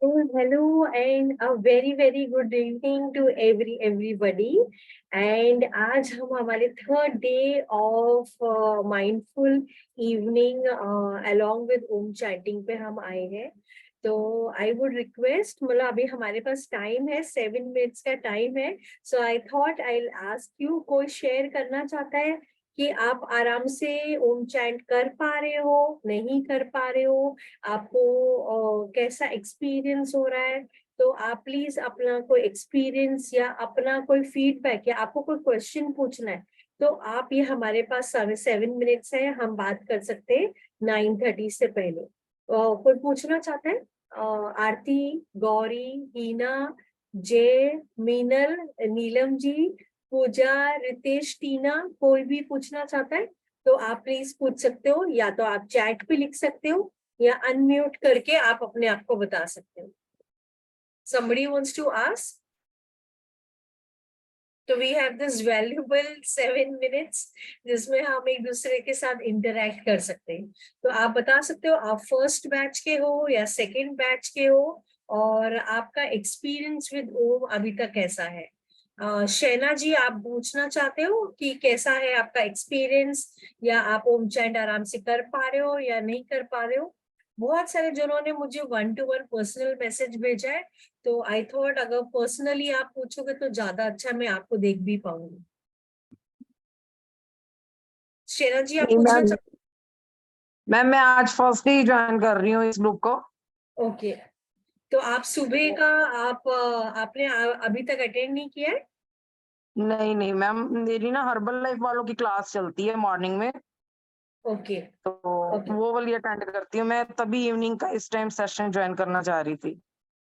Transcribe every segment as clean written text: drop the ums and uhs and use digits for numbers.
Hello and a very good evening to everybody. And आज हम हमारे third day of mindful evening along with Om chanting पे हम आए हैं. तो आई वुड रिक्वेस्ट, मतलब अभी हमारे पास टाइम है, 7 मिनट्स का टाइम है. So I thought I ask you, कोई शेयर करना चाहता है कि आप आराम से ओम चैंट कर पा रहे हो, नहीं कर पा रहे हो, आपको कैसा एक्सपीरियंस हो रहा है. तो आप प्लीज अपना कोई एक्सपीरियंस या अपना कोई फीडबैक या आपको कोई क्वेश्चन पूछना है तो आप, ये हमारे पास 7 मिनट्स है, हम बात कर सकते हैं 9:30 से पहले. कोई पूछना चाहता है? आरती, गौरी, हीना, जय, मीनल, नीलम जी, पूजा, रितेश, टीना, कोई भी पूछना चाहता है तो आप प्लीज पूछ सकते हो, या तो आप चैट पे लिख सकते हो या अनम्यूट करके आप अपने आप को बता सकते हो. Somebody wants to ask? तो we have this valuable 7 minutes जिसमें हम एक दूसरे के साथ इंटरेक्ट कर सकते हैं. तो आप बता सकते हो आप फर्स्ट बैच के हो या सेकंड बैच के हो, और आपका एक्सपीरियंस विद ओम अभी तक कैसा है. शैना जी, आप पूछना चाहते हो कि कैसा है आपका एक्सपीरियंस, या आप ओम चैंट आराम से कर पा रहे हो या नहीं कर पा रहे हो. बहुत सारे जिन्होंने मुझे 1-to-1 पर्सनल मैसेज भेजा है, तो आई थॉट अगर पर्सनली आप पूछोगे तो ज्यादा अच्छा मैं आपको देख भी पाऊंगी. शेना जी, आप पूछना मैम, चाहते? मैं आज फर्स्ट डे ज्वाइन कर रही हूँ इस ग्रुप को. ओके. तो आप सुबह का आपने अभी तक अटेंड नहीं किया है? नहीं मैम, मेरी ना हर्बल लाइफ वालों की क्लास चलती है मॉर्निंग में, ओके. तो ओके. वो वाली अटेंड करती हूँ. मैं तभी इवनिंग का इस टाइम सेशन ज्वाइन करना चाह रही थी.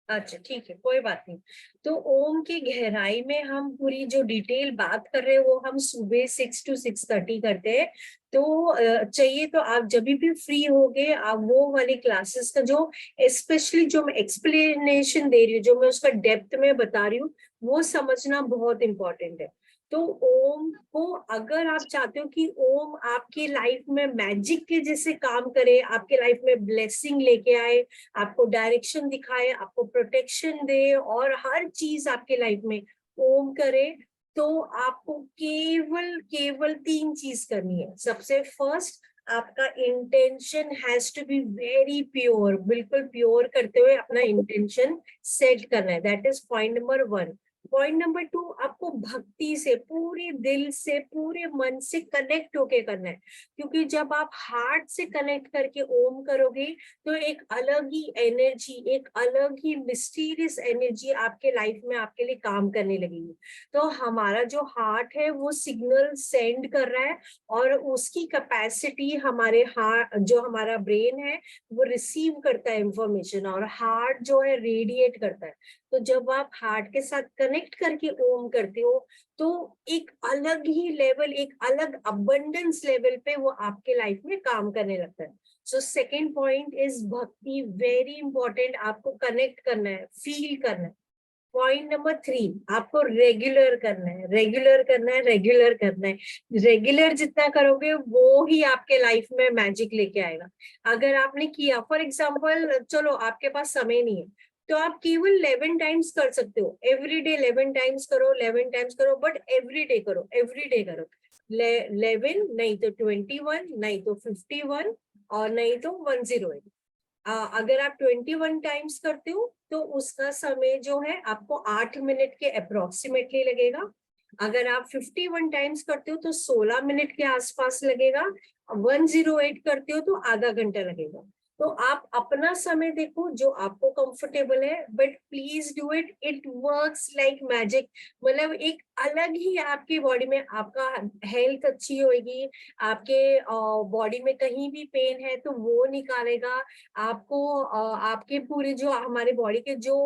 अच्छा, ठीक है, कोई बात नहीं. तो ओम की गहराई में हम पूरी जो डिटेल बात कर रहे हैं वो हम सुबह 6 to 6:30 करते हैं. तो चाहिए तो आप जब भी फ्री होगे आप वो वाली क्लासेस का जो स्पेशली जो मैं एक्सप्लेनेशन दे रही हूँ, जो मैं उसका डेप्थ में बता रही हूँ, वो समझना बहुत इंपॉर्टेंट है. तो ओम को अगर आप चाहते हो कि ओम आपकी लाइफ में मैजिक के जैसे काम करे, आपके लाइफ में ब्लेसिंग लेके आए, आपको डायरेक्शन दिखाए, आपको प्रोटेक्शन दे और हर चीज आपके लाइफ में ओम करे, तो आपको केवल केवल 3 चीज करनी है. सबसे फर्स्ट, आपका intention has to be very pure. बिल्कुल प्योर करते हुए अपना इंटेंशन सेट करना है. That is point number 1. Point number 2, आपको भक्ति से, पूरे दिल से, पूरे मन से कनेक्ट होके करना है. क्योंकि जब आप हार्ट से कनेक्ट करके ओम करोगे तो एक अलग ही एनर्जी, एक अलग ही मिस्टीरियस एनर्जी आपके लाइफ में आपके लिए काम करने लगेगी. तो हमारा जो हार्ट है वो सिग्नल सेंड कर रहा है, और उसकी कैपेसिटी हमारे हार्ट, जो हमारा ब्रेन है वो रिसीव करता है इंफॉर्मेशन, और हार्ट जो है रेडिएट करता है. तो जब आप हार्ट के साथ कनेक्ट करके ओम करते हो तो एक अलग ही लेवल, एक अलग अबंडेंस लेवल पे वो आपके लाइफ में काम करने लगता है. सो सेकेंड पॉइंट इज भक्ति. Very important. आपको कनेक्ट करना है, फील करना है. पॉइंट नंबर 3, आपको रेगुलर करना है, रेगुलर करना है, रेगुलर करना है. रेगुलर जितना करोगे वो ही आपके लाइफ में मैजिक लेके आएगा. अगर आपने किया, फॉर एग्जाम्पल, चलो आपके पास समय नहीं है तो आप केवल 11 टाइम्स कर सकते हो. एवरी डे 11 टाइम्स करो, 11 टाइम्स करो, बट एवरी डे करो, एवरी डे करो. 11 नहीं तो 21, नहीं तो 51, और नहीं तो 108. अगर आप 21 टाइम्स करते हो तो उसका समय जो है आपको 8 मिनट के अप्रोक्सीमेटली लगेगा. अगर आप 51 टाइम्स करते हो तो 16 मिनट के आसपास लगेगा. 108 करते हो तो आधा घंटा लगेगा. तो आप अपना समय देखो जो आपको कंफर्टेबल है, but please do it. It works like magic. मतलब एक अलग ही आपकी बॉडी में, आपका हेल्थ अच्छी होगी, आपके बॉडी में कहीं भी पेन है तो वो निकालेगा. आपको आपके पूरे जो हमारे बॉडी के जो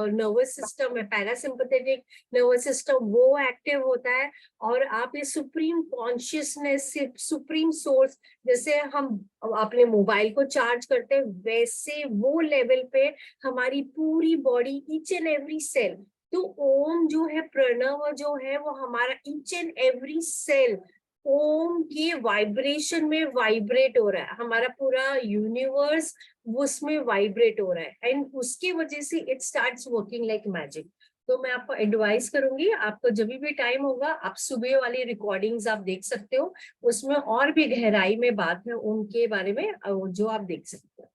नर्वस सिस्टम है, पैरासिम्पथेटिक नर्वस सिस्टम, वो एक्टिव होता है. और आप ये सुप्रीम कॉन्शियसनेस, सुप्रीम सोर्स, जैसे हम अपने मोबाइल को चार्ज करते हैं वैसे वो लेवल पे हमारी पूरी body, each and every cell. तो ओम जो है, प्रणव जो है, वो हमारा each and every cell Om के वाइब्रेशन में वाइब्रेट हो रहा है. हमारा पूरा यूनिवर्स उसमें वाइब्रेट हो रहा है एंड उसकी वजह से it starts working like magic. तो मैं आपको एडवाइस करूंगी, आपको जब भी टाइम होगा आप सुबह वाली रिकॉर्डिंग्स आप देख सकते हो, उसमें और भी गहराई में बात है उनके बारे में जो आप देख सकते हो।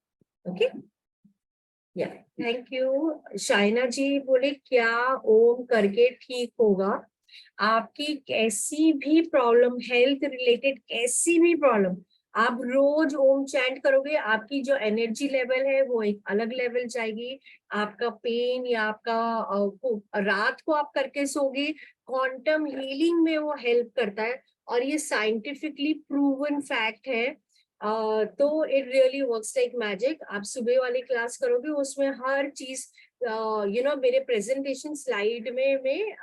ओके, या थैंक यू। शाइना जी बोले क्या ओम करके ठीक होगा? आपकी कैसी भी प्रॉब्लम, हेल्थ रिलेटेड कैसी भी प्रॉब्लम, आप रोज ओम चैंट करोगे, आपकी जो एनर्जी लेवल है वो एक अलग लेवल जाएगी। आपका पेन या आपका रात को आप करके सोगे, क्वांटम हीलिंग में वो हेल्प करता है और ये साइंटिफिकली प्रूवन फैक्ट है। तो it really works like magic. आप सुबह वाली क्लास करोगे, उसमें हर चीज मेरे प्रेजेंटेशन स्लाइड में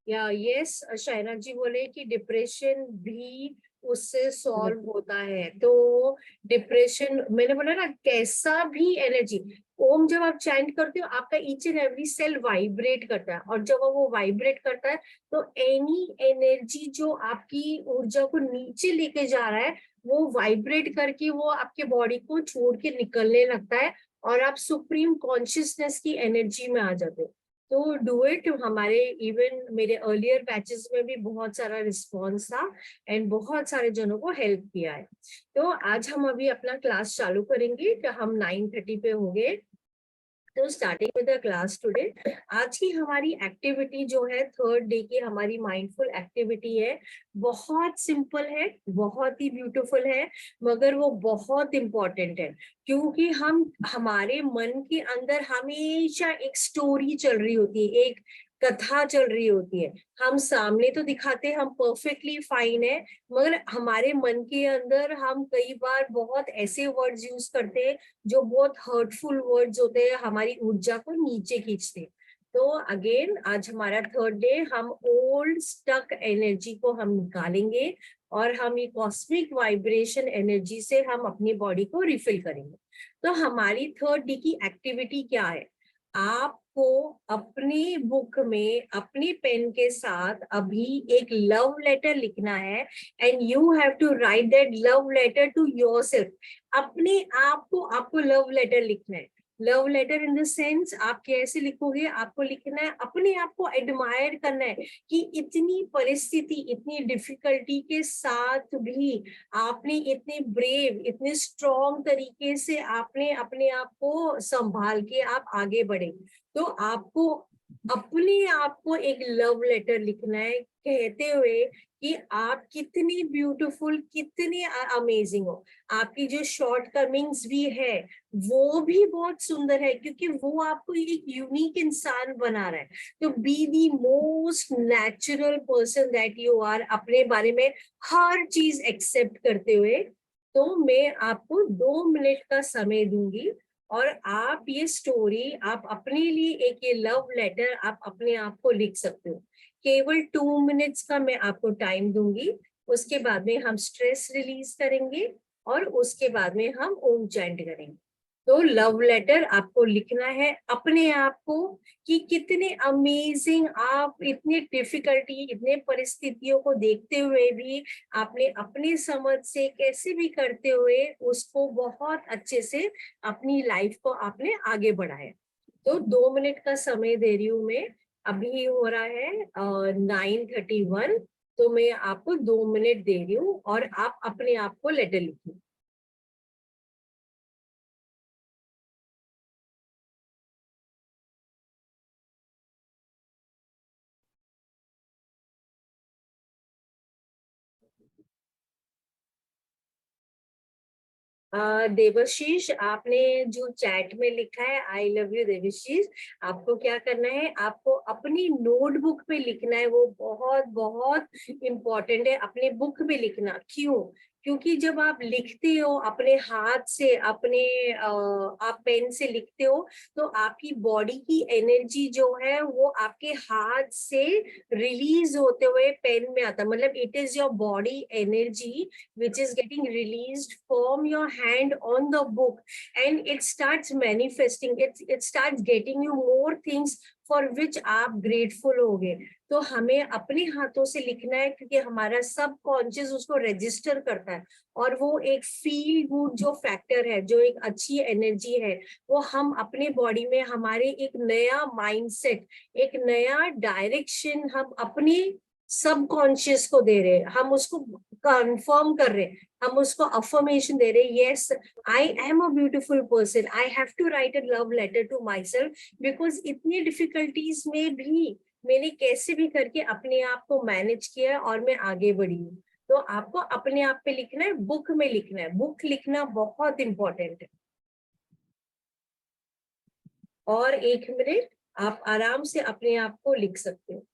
या यस, शायना जी बोले कि डिप्रेशन भी उससे सॉल्व होता है। तो डिप्रेशन, मैंने बोला ना, कैसा भी एनर्जी, ओम जब आप चैंट करते हो आपका each and every cell vibrate करता है, और जब वो वाइब्रेट करता है तो एनी एनर्जी जो आपकी ऊर्जा को नीचे लेके जा रहा है वो वाइब्रेट करके वो आपके बॉडी को छोड़ के निकलने लगता है और आप सुप्रीम कॉन्शियसनेस की एनर्जी में आ जाते हो। तो डू इट। हमारे इवन मेरे अर्लियर बैचेस में भी बहुत सारा रिस्पॉन्स था एंड बहुत सारे जनों को हेल्प किया है। तो आज हम अभी अपना क्लास चालू करेंगे, तो हम 9:30 पे हो गए। तो starting with the class today, आज की हमारी एक्टिविटी जो है, थर्ड डे की हमारी माइंडफुल एक्टिविटी है। बहुत सिंपल है, बहुत ही ब्यूटीफुल है, मगर वो बहुत इंपॉर्टेंट है, क्योंकि हमारे मन के अंदर हमेशा एक स्टोरी चल रही होती है, एक कथा चल रही होती है। हम सामने तो दिखाते हम परफेक्टली फाइन है, मगर हमारे मन के अंदर हम कई बार बहुत ऐसे वर्ड्स यूज करते हैं जो बहुत हर्टफुल वर्ड्स होते हैं, हमारी ऊर्जा को नीचे खींचते। तो अगेन आज हमारा थर्ड डे, हम ओल्ड स्टक एनर्जी को हम निकालेंगे और हम ये कॉस्मिक वाइब्रेशन एनर्जी से हम अपनी बॉडी को रिफिल करेंगे। तो हमारी थर्ड डे की एक्टिविटी क्या है? आपको अपनी बुक में अपनी पेन के साथ अभी एक लव लेटर लिखना है and you have to write that love letter to yourself. अपने आप को आपको लव लेटर लिखना है। Love letter in the sense आप कैसे लिखोगे? आपको लिखना है, अपने आप को एडमायर करना है कि इतनी परिस्थिति, इतनी डिफिकल्टी के साथ भी आपने इतने ब्रेव, इतने स्ट्रॉन्ग तरीके से आपने अपने आप को संभाल के आप आगे बढ़े। तो आपको अपने आप को एक लव लेटर लिखना है, कहते हुए कि आप कितनी ब्यूटीफुल, कितनी अमेजिंग हो। आपकी जो शॉर्ट कमिंग्स भी है वो भी बहुत सुंदर है, क्योंकि वो आपको एक यूनिक इंसान बना रहा है। तो be the most natural person that you are, अपने बारे में हर चीज एक्सेप्ट करते हुए। तो मैं आपको 2 मिनट का समय दूंगी और आप ये स्टोरी, आप अपने लिए एक ये लव लेटर आप अपने आप को लिख सकते हो। केवल 2 मिनट्स का मैं आपको टाइम दूंगी। उसके बाद में हम स्ट्रेस रिलीज करेंगे और उसके बाद में हम ओम चैंट करेंगे। तो लव लेटर आपको लिखना है अपने आप को कि कितने अमेजिंग आप, इतनी डिफिकल्टी, इतने परिस्थितियों को देखते हुए भी आपने अपनी समझ से कैसे भी करते हुए उसको बहुत अच्छे से अपनी लाइफ को आपने आगे बढ़ाया। तो 2 मिनट का समय दे रही हूँ मैं। अभी हो रहा है 9:31। तो मैं आपको 2 मिनट दे रही हूँ और आप अपने आप को लेटर लिखिए। देवशीष, आपने जो चैट में लिखा है आई लव यू देवशीष, आपको क्या करना है, आपको अपनी नोटबुक पे लिखना है। वो बहुत बहुत इम्पोर्टेंट है, अपने बुक में लिखना। क्यों? क्योंकि जब आप लिखते हो अपने हाथ से, अपने आप पेन से लिखते हो, तो आपकी बॉडी की एनर्जी जो है वो आपके हाथ से रिलीज होते हुए पेन में आता है। मतलब it is your body energy which is getting released from your hand on the book, and it starts manifesting, it starts getting you more things for which आप ग्रेटफुल होगे। तो हमें अपने हाथों से लिखना है, क्योंकि हमारा सब कॉन्शियस उसको रजिस्टर करता है, और वो एक फील गुड जो फैक्टर है, जो एक अच्छी एनर्जी है, वो हम अपने बॉडी में हमारे एक नया माइंडसेट, एक नया डायरेक्शन हम अपने सबकॉन्शियस को दे रहे हैं, हम उसको कंफर्म कर रहे हैं, हम उसको अफर्मेशन दे रहे हैं, yes I am a beautiful person, I have to write a love letter to myself, because इतनी डिफिकल्टीज में भी मैंने कैसे भी करके अपने आप को मैनेज किया है और मैं आगे बढ़ी हूँ। तो आपको अपने आप पे लिखना है, बुक में लिखना है, बुक लिखना बहुत इंपॉर्टेंट है। और 1 मिनट आप आराम से अपने आप को लिख सकते हो।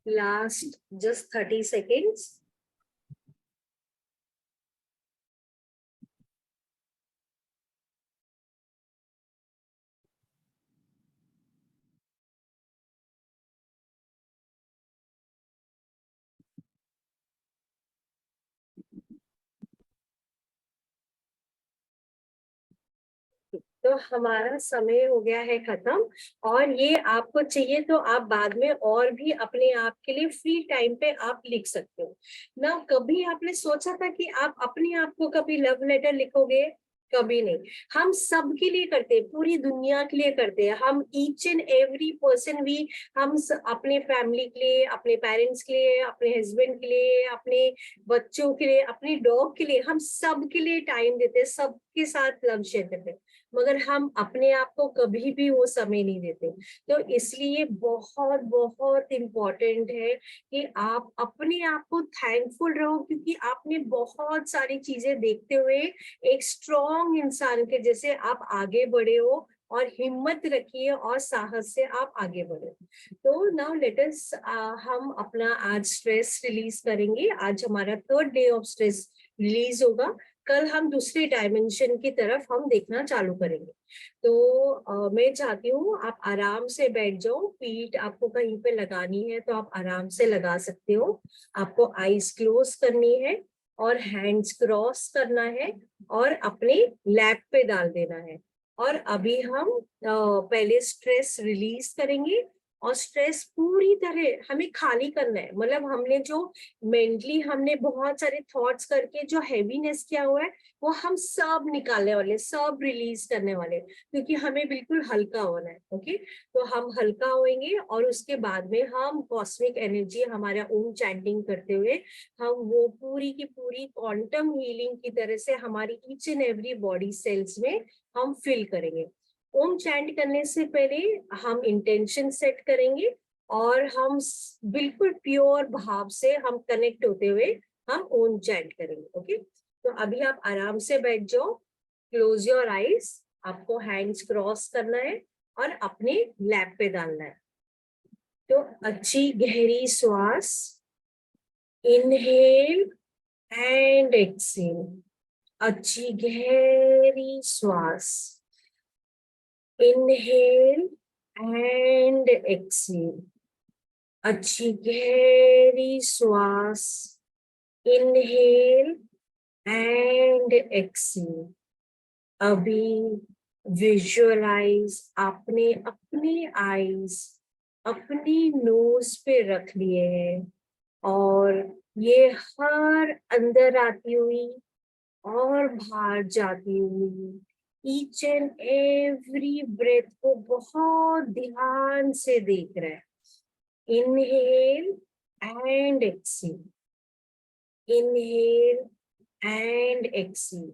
Last just 30 seconds। तो हमारा समय हो गया है खत्म, और ये आपको चाहिए तो आप बाद में और भी अपने आप के लिए फ्री टाइम पे आप लिख सकते हो ना। कभी आपने सोचा था कि आप अपने आप को कभी लव लेटर लिखोगे? कभी नहीं। हम सब के लिए करते हैं, पूरी दुनिया के लिए करते हैं, हम ईच एंड एवरी पर्सन भी, अपने फैमिली के लिए, अपने पेरेंट्स के लिए, अपने हस्बैंड के लिए, अपने बच्चों के लिए, अपने डॉग के लिए, हम सब के लिए टाइम देते हैं, सबके साथ लव शेयर करते हैं, मगर हम अपने आप को कभी भी वो समय नहीं देते। तो इसलिए बहुत बहुत इम्पोर्टेंट है कि आप अपने आप को थैंकफुल रहो, क्योंकि आपने बहुत सारी चीजें देखते हुए एक स्ट्रॉन्ग इंसान के जैसे आप आगे बढ़े हो, और हिम्मत रखिए और साहस से आप आगे बढ़े। तो नाउ लेट अस हम अपना आज स्ट्रेस रिलीज करेंगे। आज हमारा 3rd day of stress release होगा। कल हम दूसरे डायमेंशन की तरफ हम देखना चालू करेंगे। तो मैं चाहती हूँ आप आराम से बैठ जाओ, पीठ आपको कहीं पे लगानी है तो आप आराम से लगा सकते हो। आपको आईज क्लोज करनी है और हैंड्स क्रॉस करना है और अपने लैप पे डाल देना है। और अभी हम पहले स्ट्रेस रिलीज करेंगे, और स्ट्रेस पूरी तरह हमें खाली करना है। मतलब हमने जो मेंटली हमने बहुत सारे थॉट्स करके जो हैवीनेस किया हुआ है, वो हम सब निकालने वाले, सब रिलीज करने वाले, क्योंकि हमें बिल्कुल हल्का होना है। ओके, तो हम हल्का होंगे और उसके बाद में हम कॉस्मिक एनर्जी हमारा ओम चैंटिंग करते हुए हम वो पूरी की पूरी क्वांटम हीलिंग की तरह से हमारी each and every body cells में हम फील करेंगे। ओम चैंट करने से पहले हम इंटेंशन सेट करेंगे, और हम बिल्कुल प्योर भाव से हम कनेक्ट होते हुए हम ओम चैंट करेंगे। ओके, तो अभी आप आराम से बैठ जाओ, क्लोज योर आईज, आपको हैंड्स क्रॉस करना है और अपने लैप पे डालना है। तो अच्छी गहरी श्वास, इनहेल एंड एक्सेल। अच्छी गहरी श्वास, इनहेल एंड एक्सेल। अच्छी गहरी श्वास, इनहेल एंड एक्सेल। अभी विजुअलाइज आपने अपनी आईज अपनी नोज पे रख लिए हैं, और ये हर अंदर आती हुई और बाहर जाती हुई ईच एंड एवरी ब्रेथ को बहुत ध्यान से देख रहे हैं। Inhale and exhale, inhale and exhale.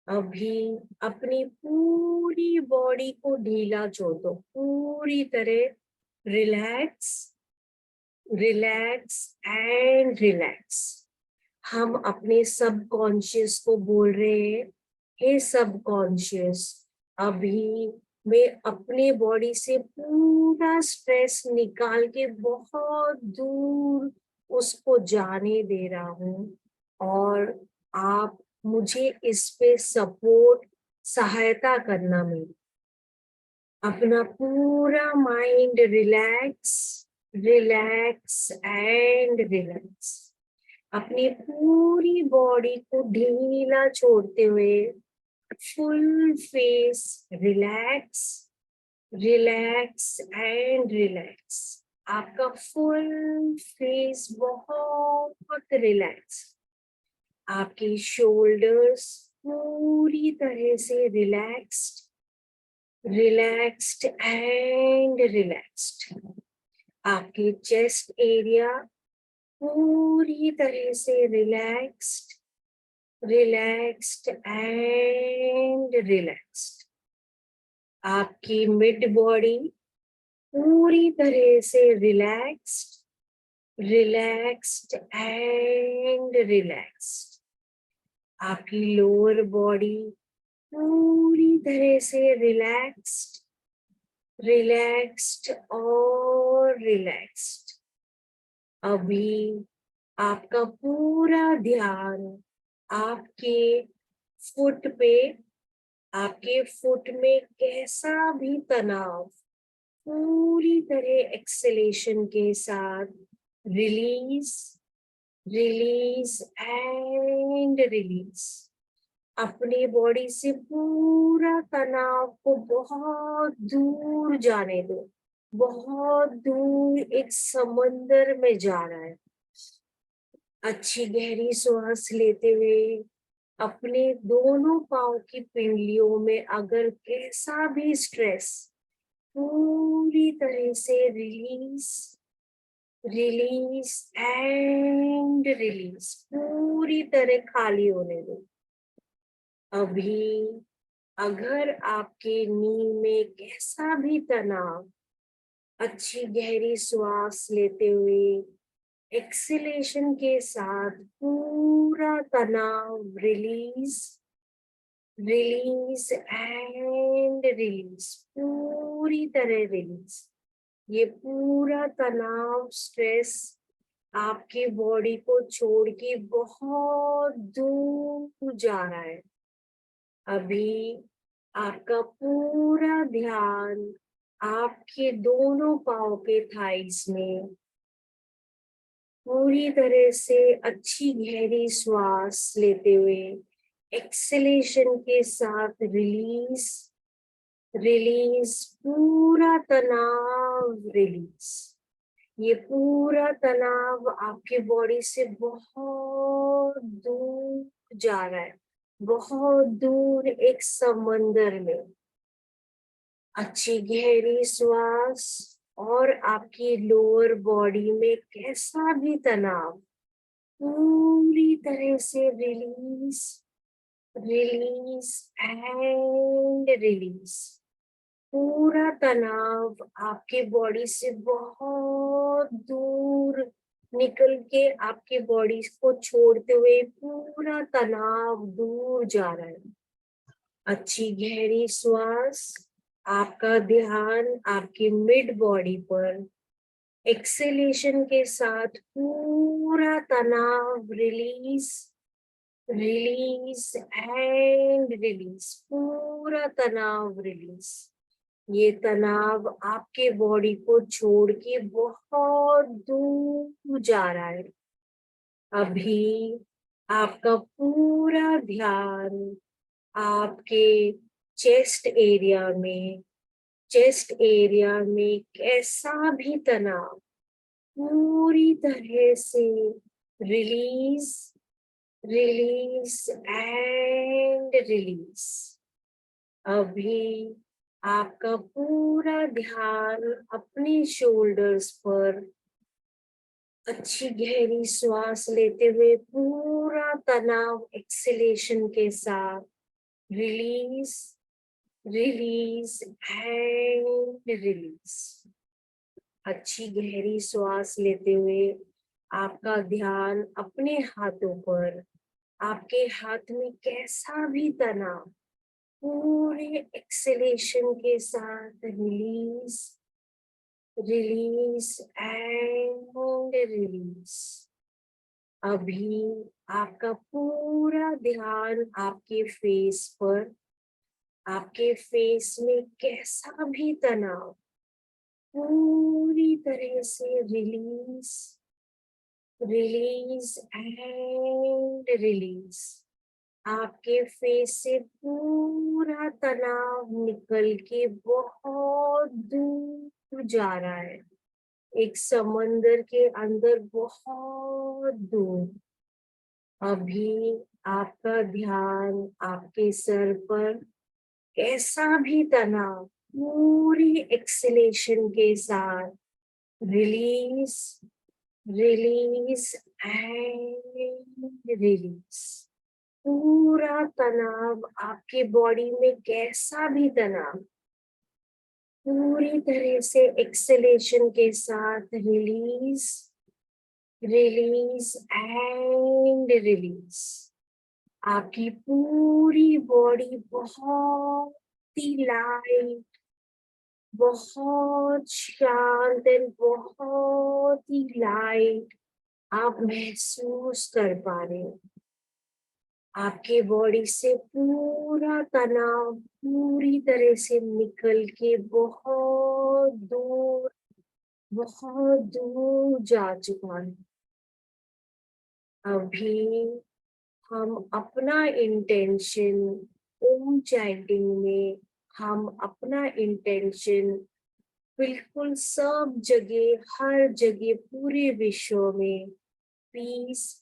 अभी अपनी पूरी बॉडी को ढीला छोड़ दो, पूरी तरह रिलैक्स, रिलैक्स एंड रिलैक्स। हम अपने सबकॉन्शियस को बोल रहे हैं, हे सबकॉन्शियस, अभी मैं अपने बॉडी से पूरा स्ट्रेस निकाल के बहुत दूर उसको जाने दे रहा हूँ, और आप मुझे इस पे सपोर्ट, सहायता करना मेरी। अपना पूरा mind relax, relax and relax, अपनी पूरी बॉडी को ढीला छोड़ते हुए full face relax, relax and relax. आपका फुल फेस बहुत रिलैक्स, आपकी शोल्डर्स पूरी तरह से रिलैक्स्ड, रिलैक्स्ड एंड रिलैक्स्ड। आपकी चेस्ट एरिया पूरी तरह से रिलैक्स्ड, रिलैक्स्ड एंड रिलैक्स्ड। आपकी मिड बॉडी पूरी तरह से रिलैक्स्ड, रिलैक्स्ड एंड रिलैक्स्ड। आपकी लोअर बॉडी पूरी तरह से रिलैक्स्ड, रिलैक्स्ड और रिलैक्स्ड। अभी आपका पूरा ध्यान आपके फुट पे, आपके फुट में कैसा भी तनाव पूरी तरह एक्सेलेशन के साथ रिलीज, रिलीज एंड रिलीज। अपनी बॉडी से पूरा तनाव को बहुत दूर जाने दो, बहुत दूर एक समंदर में जा रहा है। अच्छी गहरी सांस लेते हुए अपने दोनों पांव की पिंडलियों में अगर कैसा भी स्ट्रेस पूरी तरह से रिलीज, रिलीज एंड रिलीज, पूरी तरह खाली होने दो। अभी अगर आपके नी में कैसा भी तनाव, अच्छी गहरी सांस लेते हुए एक्सेलेशन के साथ पूरा तनाव रिलीज, रिलीज एंड रिलीज, पूरी तरह रिलीज। ये पूरा तनाव, स्ट्रेस आपकी बॉडी को छोड़ के बहुत दूर जा रहा है। अभी आपका पूरा ध्यान आपके दोनों पाँव के थाइस में पूरी तरह से अच्छी गहरी श्वास लेते हुए एक्सेलेशन के साथ रिलीज, रिलीज, पूरा तनाव रिलीज। ये पूरा तनाव आपके बॉडी से बहुत दूर जा रहा है, बहुत दूर एक समंदर में। अच्छी गहरी श्वास, और आपकी लोअर बॉडी में कैसा भी तनाव पूरी तरह से रिलीज, रिलीज एंड रिलीज। पूरा तनाव आपके बॉडी से बहुत दूर निकल के आपके बॉडी को छोड़ते हुए पूरा तनाव दूर जा रहा है। अच्छी गहरी श्वास, आपका ध्यान आपकी मिड बॉडी पर एक्सेलेशन के साथ पूरा तनाव रिलीज, रिलीज एंड रिलीज, पूरा तनाव रिलीज। ये तनाव आपके बॉडी को छोड़ के बहुत दूर जा रहा है। अभी आपका पूरा ध्यान आपके चेस्ट एरिया में, चेस्ट एरिया में कैसा भी तनाव पूरी तरह से रिलीज, रिलीज एंड रिलीज। अभी आपका पूरा ध्यान अपने शोल्डर्स पर अच्छी गहरी श्वास लेते हुए पूरा तनाव एक्सेलेशन के साथ रिलीज, रिलीज एंड रिलीज। अच्छी गहरी श्वास लेते हुए आपका ध्यान अपने हाथों पर, आपके हाथ में कैसा भी तनाव पूरे एक्सेलेशन के साथ रिलीज, रिलीज एंड रिलीज। अभी आपका पूरा ध्यान आपके फेस पर, आपके फेस में कैसा भी तनाव पूरी तरह से रिलीज, रिलीज एंड रिलीज। आपके फेस से पूरा तनाव निकल के बहुत दूर जा रहा है, एक समंदर के अंदर बहुत दूर। अभी आपका ध्यान आपके सर पर कैसा भी तनाव पूरी एक्सेलेशन के साथ रिलीज, रिलीज एंड रिलीज। पूरा तनाव आपके बॉडी में कैसा भी तनाव पूरी तरह से एक्सेलेशन के साथ रिलीज, रिलीज एंड रिलीज। आपकी पूरी बॉडी बहुत ही लाइट, बहुत शांत एंड बहुत ही लाइट आप महसूस कर पा रहे हो। आपके बॉडी से पूरा तनाव पूरी तरह से निकल के बहुत दूर, बहुत दूर जा चुका है। अभी हम अपना इंटेंशन ओम चैंटिंग में, हम अपना इंटेंशन बिल्कुल सब जगह, हर जगह पूरे विश्व में पीस,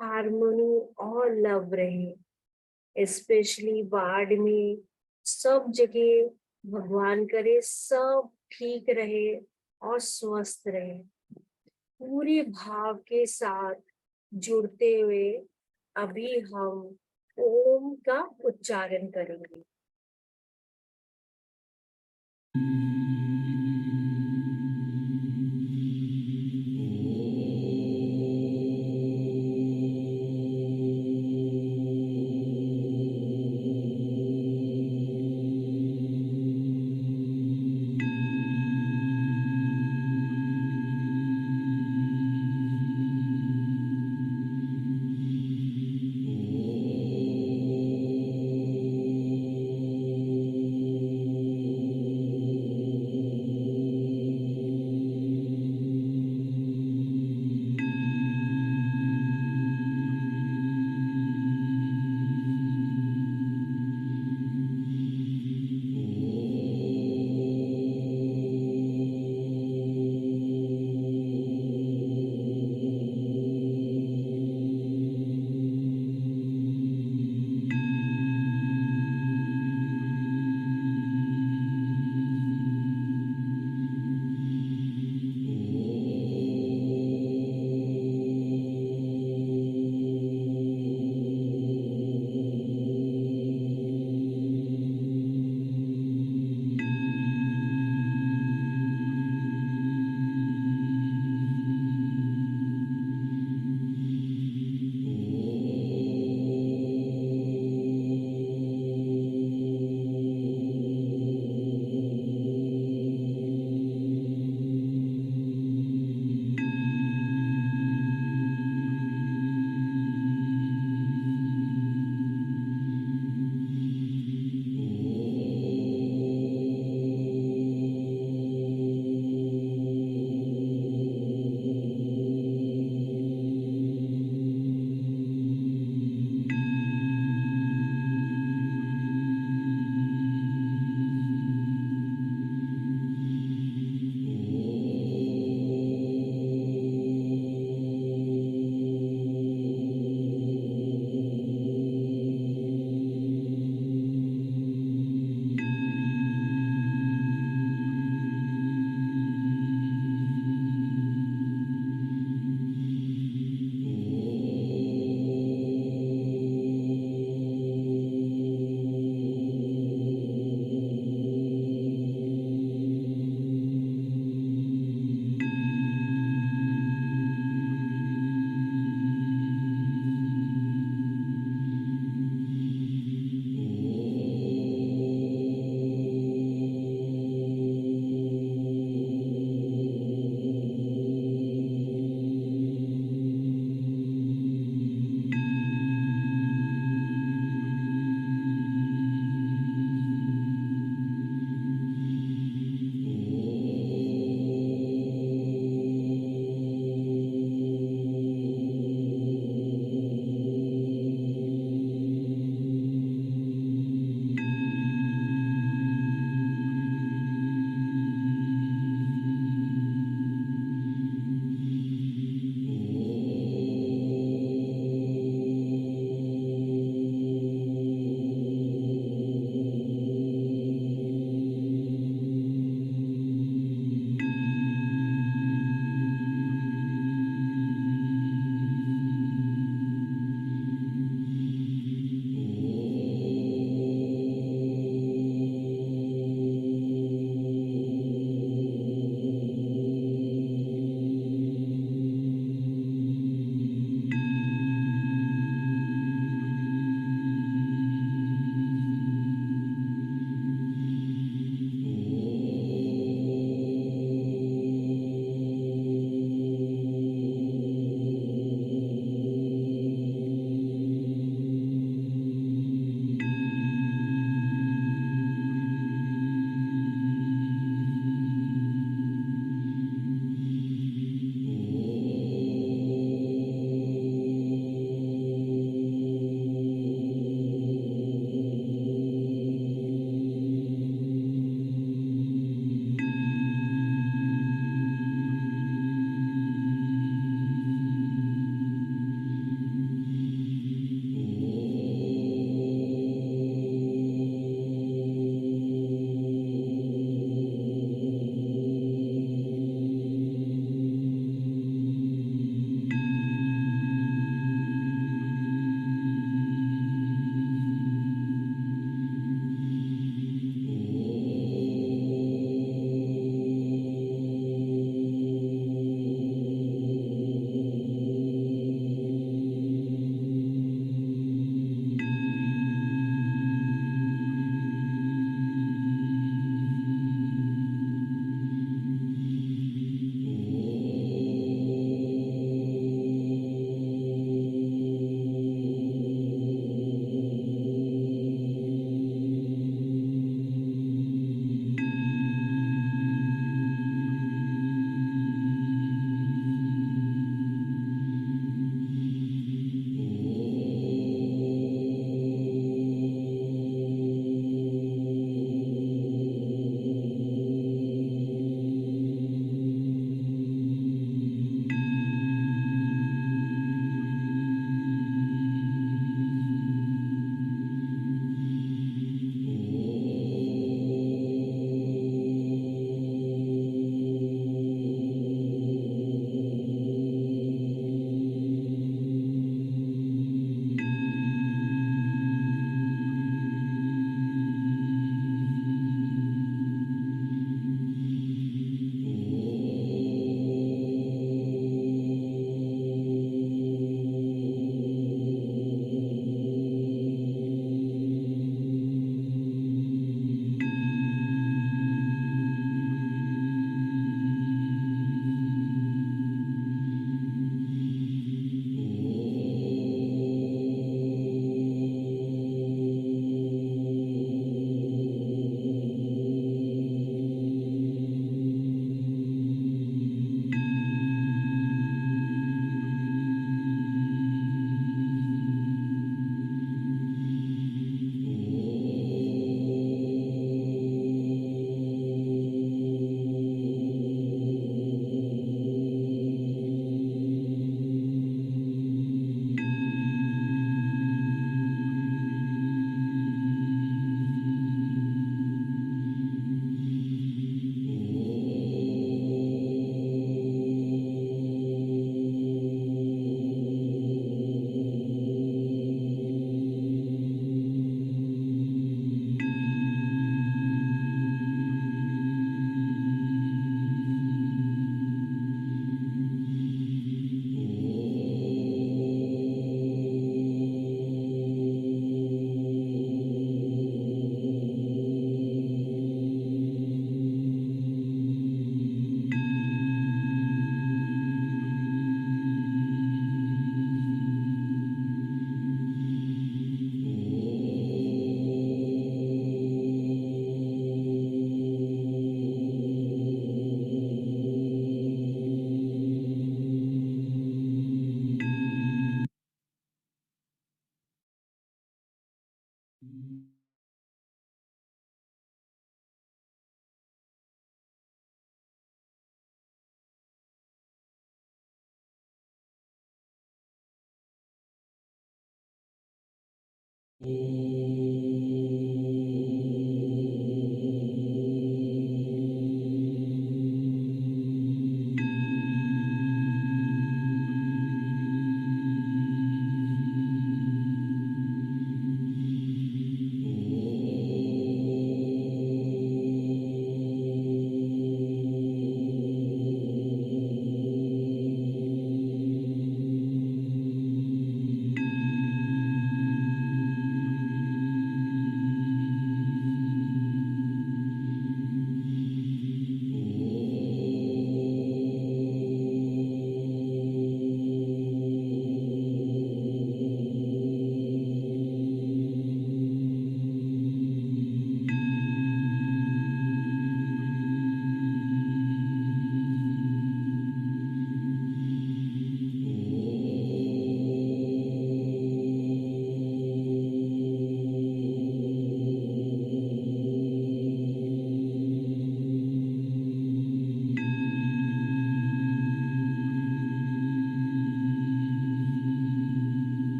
हार्मोनी और लव रहे। स्पेशली बाढ़ में सब जगह भगवान करे सब ठीक रहे और स्वस्थ रहे। पूरे भाव के साथ जुड़ते हुए अभी हम ओम का उच्चारण करेंगे।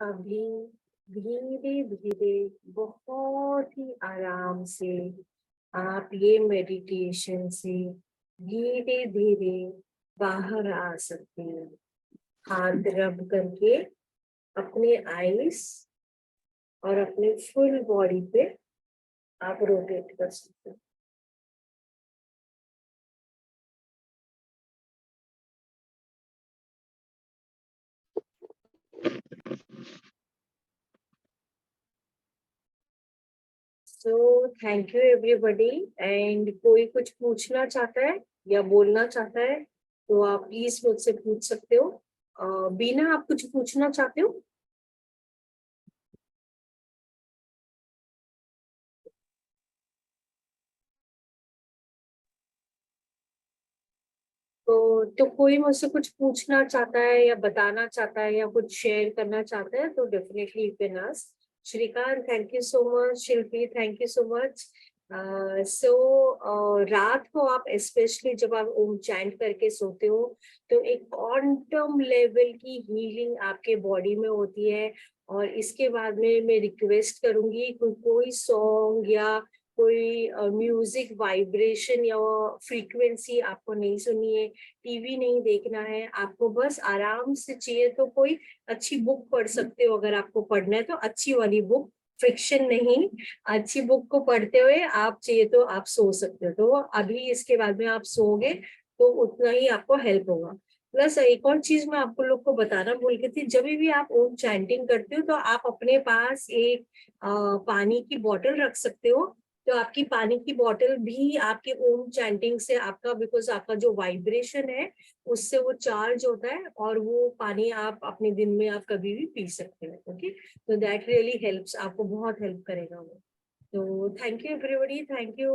अभी धीरे धीरे बहुत ही आराम से आप ये मेडिटेशन से धीरे धीरे बाहर आ सकते हैं। हाथ रब करके अपने आईज और अपने फुल बॉडी पे आप रोटेट कर सकते हैं। So thank you everybody. And कोई कुछ पूछना चाहता है या बोलना चाहता है तो आप प्लीज मुझसे पूछ सकते हो। बीना, आप कुछ पूछना चाहते हो? तो कोई मुझसे कुछ पूछना चाहता है या बताना चाहता है या कुछ शेयर करना चाहता है तो definitely you can ask. Shrikant, thank you so much. Shilpi, thank you so much. So रात को आप स्पेशली जब आप ओम चैंट करके सोते हो तो एक क्वांटम लेवल की हीलिंग आपके बॉडी में होती है। और इसके बाद में मैं रिक्वेस्ट करूंगी कोई सॉन्ग या कोई म्यूजिक वाइब्रेशन या फ्रीक्वेंसी आपको नहीं सुननी है, टीवी नहीं देखना है, आपको बस आराम से चाहिए तो कोई अच्छी बुक पढ़ सकते हो। अगर आपको पढ़ना है तो अच्छी वाली बुक, फ्रिक्शन नहीं, अच्छी बुक को पढ़ते हुए आप चाहिए तो आप सो सकते हो। तो अभी इसके बाद में आप सोओगे तो उतना ही आपको हेल्प होगा। प्लस एक और चीज मैं आपको लोग को बताना भूल गई थी, जब भी आप ओम चैंटिंग करते हो तो आप अपने पास एक पानी की बोतल रख सकते हो। तो आपकी पानी की बोतल भी आपके ओम चैंटिंग से आपका, बिकॉज आपका जो वाइब्रेशन है उससे वो चार्ज होता है और वो पानी आप अपने दिन में आप कभी भी पी सकते हो। ओके, तो दैट रियली हेल्प्स, आपको बहुत हेल्प करेगा वो। तो thank you everybody, thank you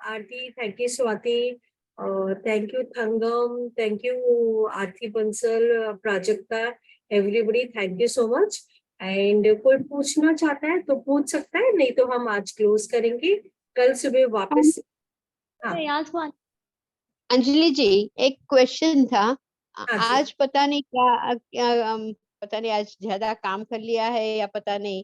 Aarti, thank you Swati, thank you Thangam, thank you Aarti Bansal, Prajakta, everybody thank you so much. And कोई पूछना चाहता है तो पूछ सकता है, नहीं तो हम आज क्लोज करेंगे। कल सुबह वापस। हाँ अंजलि जी, एक क्वेश्चन था। हाँ जी। आज पता नहीं पता नहीं आज ज्यादा काम कर लिया है या पता नहीं।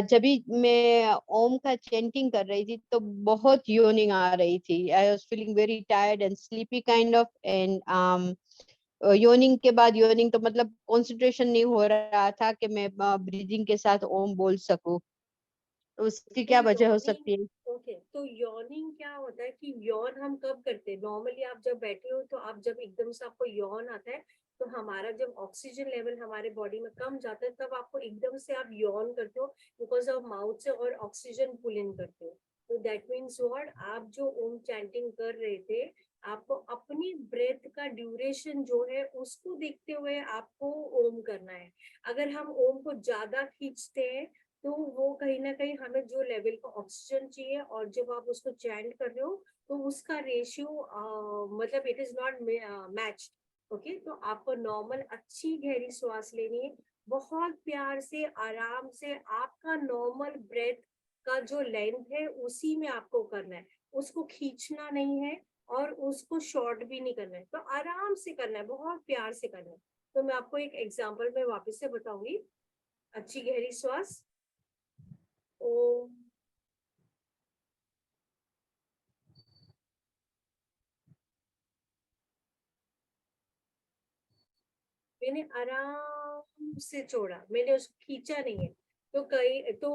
जब भी मैं ओम का चैंटिंग कर रही थी तो बहुत योनिंग आ रही थी। I was feeling very tired and sleepy kind of. And yawning के बाद योनिंग तो मतलब कंसंट्रेशन नहीं हो रहा था कि मैं ब्रीदिंग के साथ ओम बोल सकूं। तो उसकी तो क्या वजह हो यॉर्निंग, सकती है? ओके, तो यॉर्निंग क्या होता है कि यॉन हम कब करते हैं? नॉर्मली आप जब बैठे हो तो आप जब एकदम से आपको यॉन आता है तो हमारा जब ऑक्सीजन लेवल हमारे बॉडी में कम जाता है तब आपको एकदम से आप यॉन करते हो, बिकॉज ऑफ माउथ से और ऑक्सीजन पुल इन करते हो। तो दैट मीन्स व्हाट, आप जो ओम चैंटिंग कर रहे थे आपको अपनी ब्रेथ का ड्यूरेशन जो है उसको देखते हुए आपको ओम करना है। अगर हम ओम को ज्यादा खींचते हैं तो वो कहीं ना कहीं हमें जो लेवल का ऑक्सीजन चाहिए और जब आप उसको चैंट कर रहे हो तो उसका रेशियो मतलब it is not match. Okay, तो आपको नॉर्मल अच्छी गहरी सांस लेनी है, बहुत प्यार से आराम से आपका नॉर्मल ब्रेथ का जो लेंथ है उसी में आपको करना है, उसको खींचना नहीं है और उसको शॉर्ट भी नहीं करना है। तो आराम से करना है, बहुत प्यार से करना है। तो मैं आपको एक एग्जांपल में वापस से बताऊंगी। अच्छी गहरी सांस, ओम, मैंने आराम से छोड़ा, मैंने उसको खींचा नहीं है। तो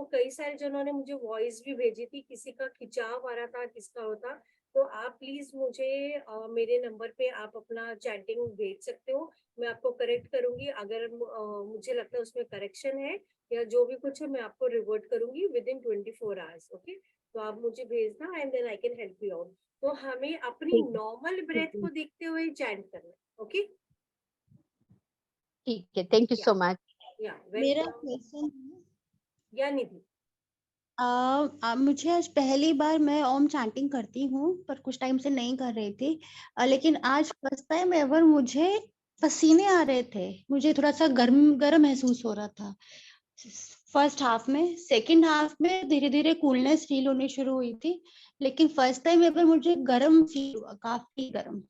कई सारे जनों ने मुझे वॉइस भी भेजी थी, किसी का खिंचाव आ रहा था, किसका होता। तो आप प्लीज मुझे मेरे नंबर पे आप अपना चैटिंग भेज सकते हो, मैं आपको करेक्ट करूंगी। अगर मुझे लगता है उसमें करेक्शन है या जो भी कुछ है मैं आपको रिवर्ट करूंगी विद इन 24 आवर्स। ओके, तो आप मुझे भेजना and then I can help you out. तो हमें अपनी ठीक है, नॉर्मल ठीक ब्रेथ है, को देखते हुए चैंट करना है। ओके, ठीक है। थैंक यू या सो मच। या मेरा वेलकम। क्वेश्चन या निधि। मुझे आज पहली बार मैं ओम चैंटिंग करती हूँ पर कुछ टाइम से नहीं कर रही थी। लेकिन आज फर्स्ट टाइम एवर मुझे पसीने आ रहे थे, मुझे थोड़ा सा गर्म गर्म महसूस हो रहा था फर्स्ट हाफ में। सेकंड हाफ में धीरे धीरे कूलनेस फील होनी शुरू हुई थी, लेकिन फर्स्ट टाइम एवर मुझे गर्म फील हुआ, काफी गर्म।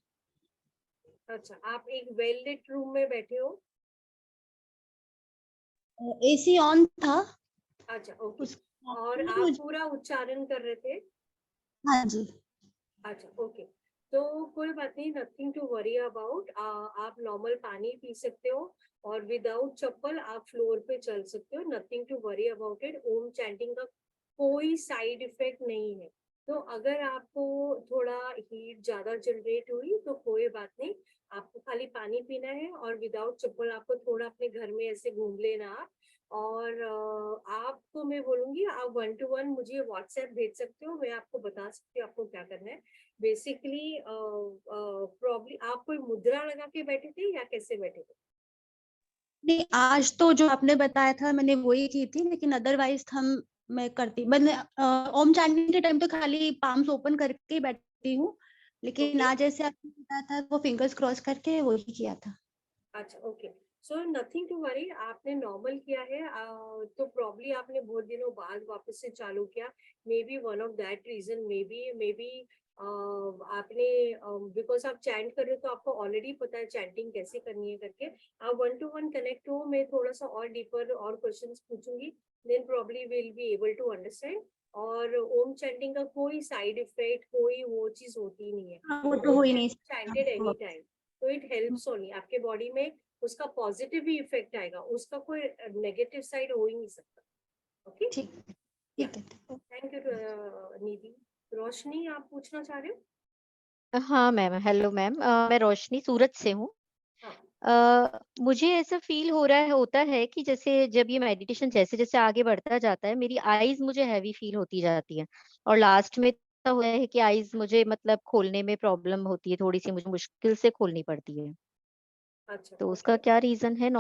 अच्छा, आप एक वेल लिट रूम में बैठे हो? एसी ऑन था। अच्छा, ओके। उस और आप मुझे पूरा उच्चारण कर रहे थे? हाँ जी। अच्छा, ओके। तो कोई बात नहीं, नथिंग टू वरी अबाउट। आप नॉर्मल पानी पी सकते हो और विदाउट चप्पल आप फ्लोर पे चल सकते हो। Nothing to worry about it. Om chanting का कोई साइड इफेक्ट नहीं है। तो अगर आपको थोड़ा हीट ज्यादा जनरेट हुई तो कोई बात नहीं, आपको खाली पानी पीना है और विदाउट चप्पल आपको थोड़ा अपने घर में ऐसे घूम लेना आप। और आपको मैं बोलूंगी आप 1-to-1 मुझे व्हाट्सएप भेज सकते हो, मैं आपको बता सकती हूँ आपको क्या करना है। बेसिकली प्रॉब्लम आप कोई मुद्रा लगा के बैठे थे या कैसे बैठे थे? नहीं, आज तो जो आपने बताया था मैंने वही की थी, लेकिन अदरवाइज मैंने ओम चैंटिंग के टाइम तो खाली पाम्स ओपन करके ही बैठती हूँ, लेकिन ओके। आज जैसे आपने बताया था वो फिंगर्स क्रॉस करके वही किया था। अच्छा, okay. So nothing to worry, आपने नॉर्मल किया है। तो प्रॉब्ली आपने बहुत दिनों बाद वापस से चालू किया। Maybe one of that reason, maybe आपने बिकॉज आप चैंट कर रहे हो तो आपको ऑलरेडी पता है चैंटिंग कैसे करनी है करके। आप 1-to-1 कनेक्ट हो, मैं थोड़ा सा और डीपर और क्वेश्चंस पूछूंगी, then probably will be able to understand. और ओम चैंटिंग का कोई साइड इफेक्ट, कोई वो चीज होती नहीं है। हाँ, वो तो हो ही नहीं चैंटेड एनी सकता। टाइम, तो इट हेल्प्स ओनली आपके बॉडी में। उसका पॉजिटिव ही इफेक्ट आएगा, उसका कोई नेगेटिव साइड हो ही नहीं सकता। ओके। ठीक या, ठीक है। थैंक यू निधि। रोशनी, आप पूछना चाह रहे हो? हाँ मैम, हेलो मैम, मैं रोशनी सूरत से हूँ। हाँ। मुझे ऐसा फील हो रहा है होता है कि जैसे जब ये मेडिटेशन जैसे जैसे आगे बढ़ता जाता है, मेरी आईज मुझे हैवी फील होती जाती है। और लास्ट में ऐसा हुआ है कि आईज मुझे मतलब खोलने में प्रॉब्लम होती है, थोड़ी सी मुझे मुश्किल से खोलनी पड़ती है। अच्छा, तो उसका ओके। क्या रीजन है?